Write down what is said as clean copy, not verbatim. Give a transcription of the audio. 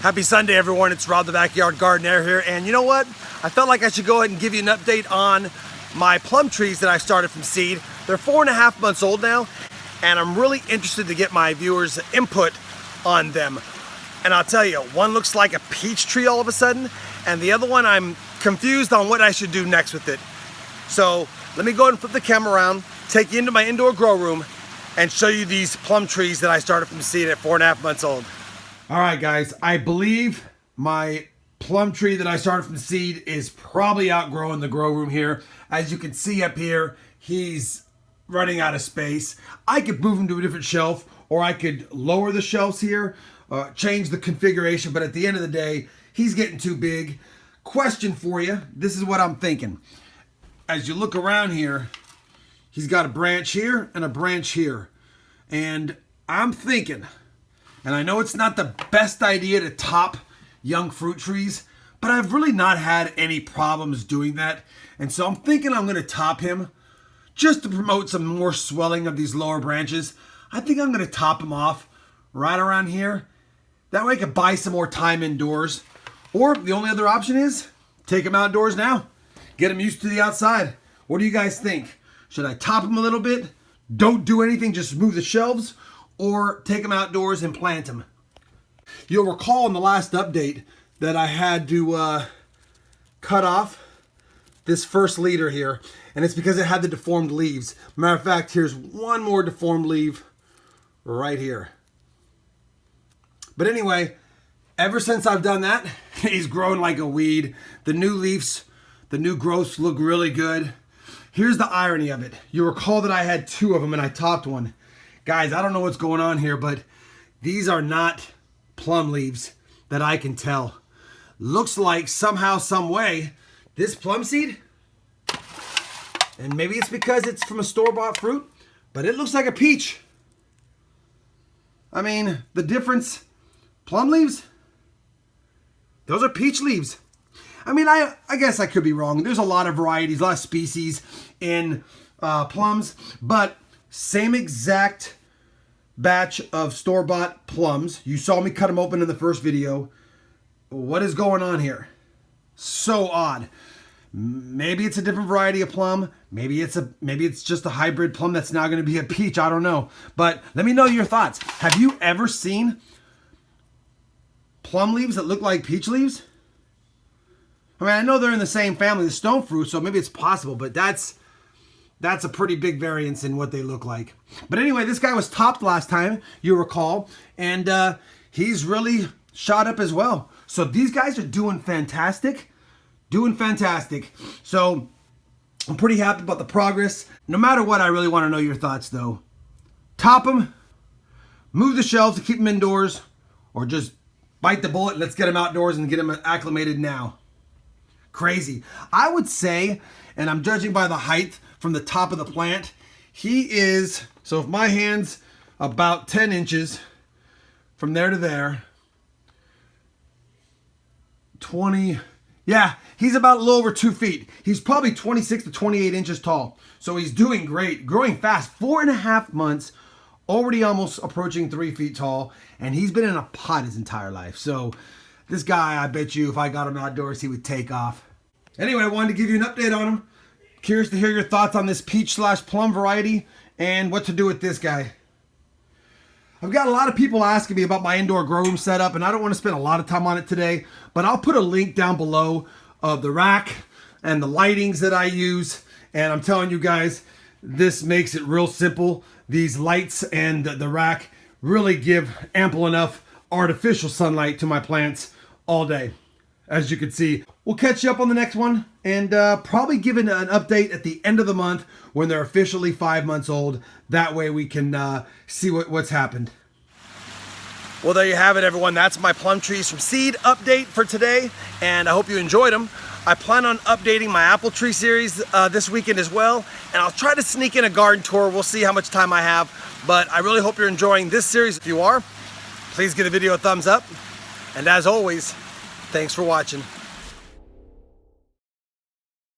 Happy Sunday, everyone. It's Rob the Backyard Gardener here. And you know what? I felt like I should go ahead and give you an update on my plum trees that I started from seed. They're 4.5 months old now, and I'm really interested to get my viewers' input on them. And I'll tell you, one looks like a peach tree all of a sudden, and the other one I'm confused on what I should do next with it. So let me go ahead and flip the camera around, take you into my indoor grow room, and show you these plum trees that I started from seed at 4.5 months old. All right, guys, I believe my plum tree that I started from seed is probably outgrowing the grow room here. As you can see up here, he's running out of space. I could move him to a different shelf, or I could lower the shelves here, change the configuration, but at the end of the day, he's getting too big. Question for you, this is what I'm thinking. As you look around here, he's got a branch here and a branch here. And I'm thinking, and I know it's not the best idea to top young fruit trees, but I've really not had any problems doing that. And so I'm thinking I'm going to top him just to promote some more swelling of these lower branches. I think I'm going to top him off right around here. That way I can buy some more time indoors. Or the only other option is take him outdoors now. Get him used to the outside. What do you guys think? Should I top him a little bit? Don't do anything, just move the shelves? Or take him outdoors and plant him? You'll recall in the last update that I had to cut off this first leader here, and it's because it had the deformed leaves. Matter of fact, here's one more deformed leaf right here. But anyway, ever since I've done that, he's grown like a weed. The new leaves, the new growths look really good. Here's the irony of it. You recall that I had 2 of them and I topped one. Guys, I don't know what's going on here, but these are not plum leaves that I can tell. Looks like somehow, some way, this plum seed, and maybe it's because it's from a store-bought fruit, but it looks like a peach. I mean, the difference, plum leaves, those are peach leaves. I mean, I guess I could be wrong. There's a lot of varieties, a lot of species in plums, but same exact batch of store-bought plums. You saw me cut them open in the first video. What is going on here? So odd. Maybe it's a different variety of plum. Maybe it's just a hybrid plum that's now going to be a peach. I don't know. But let me know your thoughts. Have you ever seen plum leaves that look like peach leaves? I mean, I know they're in the same family, the stone fruit, so maybe it's possible, but that's a pretty big variance in what they look like. But anyway, this guy was topped last time, you recall, and he's really shot up as well. So these guys are doing fantastic, So I'm pretty happy about the progress. No matter what, I really want to know your thoughts though. Top them, move the shelves to keep them indoors, or just bite the bullet and let's get them outdoors and get them acclimated now. Crazy. I would say, and I'm judging by the height from the top of the plant, he is, so if my hand's about 10 inches from there to there, 20, yeah, he's about a little over 2 feet. He's probably 26 to 28 inches tall. So he's doing great, growing fast. 4.5 months, already almost approaching 3 feet tall, and he's been in a pot his entire life. So this guy, I bet you if I got him outdoors, he would take off. Anyway, I wanted to give you an update on him. Curious to hear your thoughts on this peach/plum variety and what to do with this guy. I've got a lot of people asking me about my indoor grow room setup, and I don't want to spend a lot of time on it today, but I'll put a link down below of the rack and the lightings that I use. And I'm telling you guys, this makes it real simple. These lights and the rack really give ample enough artificial sunlight to my plants all day. As you can see, we'll catch you up on the next one, and probably give an update at the end of the month when they're officially 5 months old. That way we can see what's happened. Well, there you have it, everyone. That's my plum trees from seed update for today, and I hope you enjoyed them. I plan on updating my apple tree series this weekend as well, and I'll try to sneak in a garden tour. We'll see how much time I have, but I really hope you're enjoying this series. If you are, please give the video a thumbs up, and as always, thanks for watching.